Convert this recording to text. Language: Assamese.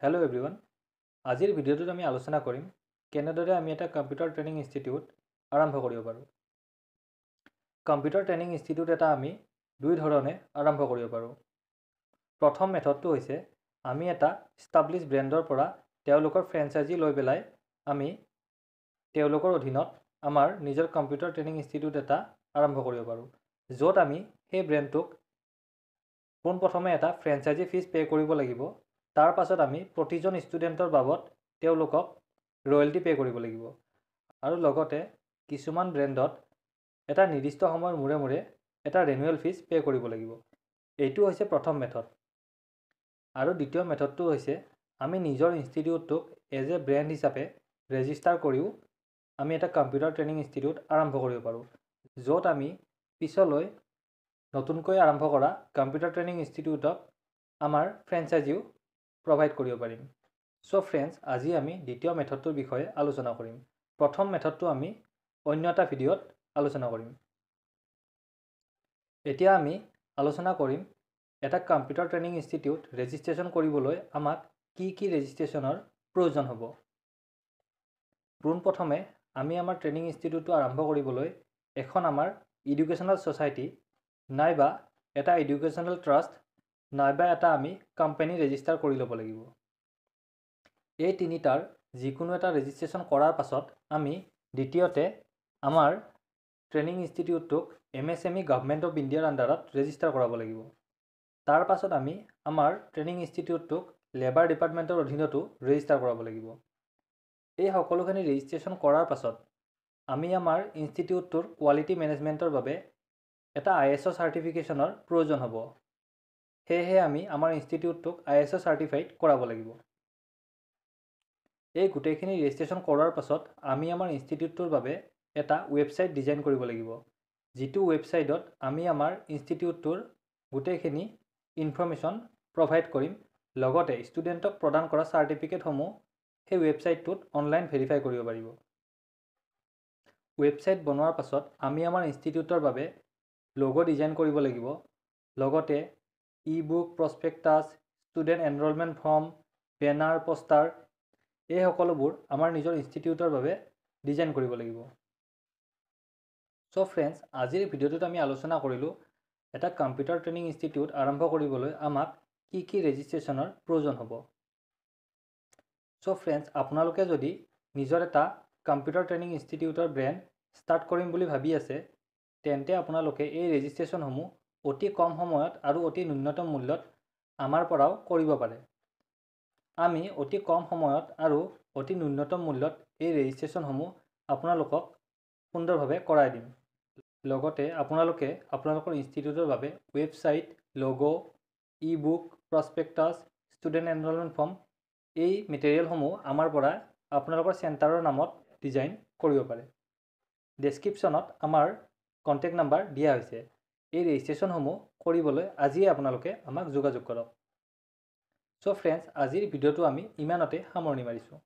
Hello everyone. আজিৰ ভিডিঅ'টোত আমি আলোচনা কৰিম কেনেদৰে আমি এটা কম্পিউটাৰ ট্ৰেইনিং ইনষ্টিটিউট আৰম্ভ কৰিব পাৰোঁ। কম্পিউটাৰ ট্ৰেইনিং ইনষ্টিটিউট এটা আমি দুই ধৰণে আৰম্ভ কৰিব পাৰোঁ। প্ৰথম মেথডটো হৈছে আমি এটা এষ্টাব্লিছ ব্ৰেণ্ডৰ পৰা তেওঁলোকৰ ফ্ৰেঞ্চাইজি লৈ পেলাই আমি তেওঁলোকৰ অধীনত আমাৰ নিজৰ কম্পিউটাৰ ট্ৰেইনিং ইনষ্টিটিউট এটা আৰম্ভ কৰিব পাৰোঁ, য'ত আমি সেই ব্ৰেণ্ডটোক পোনপ্ৰথমে এটা ফ্ৰেঞ্চাইজি ফিজ পে' কৰিব লাগিব। তাৰ পাছত আমি প্ৰতিজন ষ্টুডেণ্টৰ বাবদ তেওঁলোকক ৰয়েল্টি পে' কৰিব লাগিব আৰু লগতে কিছুমান ব্ৰেণ্ডত এটা নিৰ্দিষ্ট সময়ৰ মূৰে মূৰে এটা ৰেনুৱেল ফিজ পে' কৰিব লাগিব। এইটো হৈছে প্ৰথম মেথড। আৰু দ্বিতীয় মেথডটো হৈছে আমি নিজৰ ইনষ্টিটিউটটোক এজ এ ব্ৰেণ্ড হিচাপে ৰেজিষ্টাৰ কৰিও আমি এটা কম্পিউটাৰ ট্ৰেইনিং ইনষ্টিটিউট আৰম্ভ কৰিব পাৰোঁ, য'ত আমি পিছলৈ নতুনকৈ আৰম্ভ কৰা কম্পিউটাৰ ট্ৰেইনিং ইনষ্টিটিউটক আমাৰ ফ্ৰেঞ্চাইজিও প্ৰভাইড কৰিব পাৰিম। চ' ফ্ৰেণ্ডছ, আজি আমি দ্বিতীয় মেথডটোৰ বিষয়ে আলোচনা কৰিম। প্ৰথম মেথডটো আমি অন্য এটা ভিডিঅ'ত আলোচনা কৰিম। এতিয়া আমি আলোচনা কৰিম এটা কম্পিউটাৰ ট্ৰেইনিং ইনষ্টিটিউট ৰেজিষ্ট্ৰেশ্যন কৰিবলৈ আমাক কি ৰেজিষ্ট্ৰেশ্যনৰ প্ৰয়োজন হ'ব। পোনপ্ৰথমে আমি আমাৰ ট্ৰেইনিং ইনষ্টিটিউটটো আৰম্ভ কৰিবলৈ এখন আমাৰ এডুকেশ্যনেল ছ'চাইটি নাইবা এটা এডুকেশ্যনেল ট্ৰাষ্ট নাইবা এটা আমি কোম্পানী ৰেজিষ্টাৰ কৰি ল'ব লাগিব। এই তিনিটাৰ যিকোনো এটা ৰেজিষ্ট্ৰেশ্যন কৰাৰ পাছত আমি দ্বিতীয়তে আমাৰ ট্ৰেইনিং ইনষ্টিটিউটটোক MSME গভৰ্ণমেণ্ট অফ ইণ্ডিয়াৰ আণ্ডাৰত ৰেজিষ্টাৰ কৰাব লাগিব। তাৰ পাছত আমি আমাৰ ট্ৰেইনিং ইনষ্টিটিউটটোক লেবাৰ ডিপাৰ্টমেণ্টৰ অধীনতো ৰেজিষ্টাৰ কৰাব লাগিব। এই সকলোখিনি ৰেজিষ্ট্ৰেশ্যন কৰাৰ পাছত আমি আমাৰ ইনষ্টিটিউটটোৰ কোৱালিটি মেনেজমেণ্টৰ বাবে এটা ISO চাৰ্টিফিকেশ্যনৰ প্ৰয়োজন হ'ব। সেয়েহে আমি আমাৰ ইনষ্টিটিউটটোক ISO চাৰ্টিফাইড কৰাব লাগিব। এই গোটেইখিনি ৰেজিষ্ট্ৰেশ্যন কৰাৰ পাছত আমি আমাৰ ইনষ্টিটিউটটোৰ বাবে এটা ৱেবছাইট ডিজাইন কৰিব লাগিব, যিটো ৱেবছাইটত আমি আমাৰ ইনষ্টিটিউটটোৰ গোটেইখিনি ইনফৰ্মেশ্যন প্ৰভাইড কৰিম। লগতে ষ্টুডেণ্টক প্ৰদান কৰা চাৰ্টিফিকেটসমূহ সেই ৱেবছাইটটোত অনলাইন ভেৰিফাই কৰিব পাৰিব। ৱেবছাইট বনোৱাৰ পাছত আমি আমাৰ ইনষ্টিটিউটৰ বাবে লগ' ডিজাইন কৰিব লাগিব। লগতে ebook, prospectus, student enrolment form, banner, poster এই সকলোবোৰ আমাৰ নিজৰ ইনষ্টিটিউটৰ বাবে ডিজাইন কৰিব লাগিব। চ' ফ্ৰেণ্ডছ, আজিৰ ভিডিঅ'টোত আমি আলোচনা কৰিলোঁ এটা কম্পিউটাৰ ট্ৰেইনিং ইনষ্টিটিউট আৰম্ভ কৰিবলৈ আমাক কি ৰেজিষ্ট্ৰেশ্যনৰ প্ৰয়োজন হ'ব। চ' ফ্ৰেণ্ডছ, আপোনালোকে যদি নিজৰ এটা কম্পিউটাৰ ট্ৰেইনিং ইনষ্টিটিউটৰ ব্ৰেণ্ড ষ্টাৰ্ট কৰিম বুলি ভাবি আছে, তেন্তে আপোনালোকে এই ৰেজিষ্ট্ৰেশ্যনসমূহ অতি কম সময়ত আৰু অতি ন্যূনতম মূল্যত আমাৰ পৰাও কৰিব পাৰে। আমি অতি কম সময়ত আৰু অতি ন্যূনতম মূল্যত এই ৰেজিষ্ট্ৰেশ্যনসমূহ আপোনালোকক সুন্দৰভাৱে কৰাই দিম। লগতে আপোনালোকে আপোনালোকৰ ইনষ্টিটিউটৰ বাবে ৱেবছাইট, লগ', e-book, prospectus, student enrolment form এই মেটেৰিয়েলসমূহ আমাৰ পৰা আপোনালোকৰ চেণ্টাৰৰ নামত ডিজাইন কৰিব পাৰে। ডেছক্ৰিপশ্যনত আমাৰ কণ্টেক্ট নাম্বাৰ দিয়া হৈছে। এই ৰেজিষ্ট্ৰেশ্যনসমূহ কৰিবলৈ আজিয়ে আপোনালোকে আমাক যোগাযোগ কৰক। চ' ফ্ৰেণ্ডছ, আজিৰ ভিডিঅ'টো আমি ইমানতে সামৰণি মাৰিছোঁ।